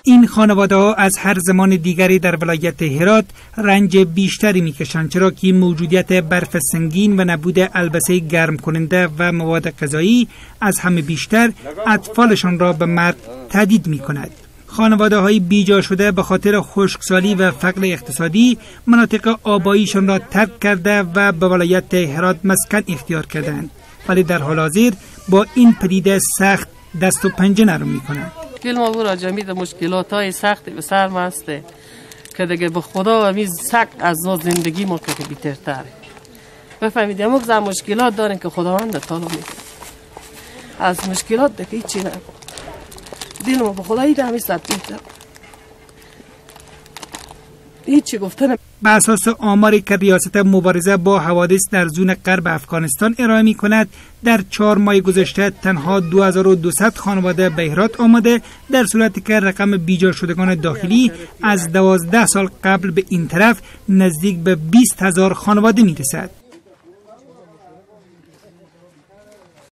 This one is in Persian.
این خانواده ها از هر زمان دیگری در ولایت هرات رنج بیشتری میکشند، چرا که موجودیت برف سنگین و نبود البسه گرم کننده و مواد غذایی از همه بیشتر اطفالشان را به مرگ تهدید میکند. خانواده های بیجا شده به خاطر خشکسالی و فقر اقتصادی مناطق آباییشان را ترک کرده و به ولایت هرات مسکن اختیار کردند، ولی در حال حاضر با این پدیده سخت دست و پنجه نرم میکنند. دل ما برا جمعید مشکلات های سختی به سر مسته که دیگه به خدا و میز سخت از زندگی ما که بیترتره. بفهمید یک زن مشکلات دارن که خداوند تعالی میکنه. از مشکلات دیگه هیچی نه. دل ما به خدا هیچ همی سبتیده. هیچی گفتن. به اساس آماری که ریاست مبارزه با حوادث در زون غرب افغانستان ارائه می کند، در 4 ماه گذشته تنها 2200 خانواده به هرات آمده، در صورتی که رقم بیجا شدگان داخلی از 12 سال قبل به این طرف نزدیک به 20,000 خانواده می رسد.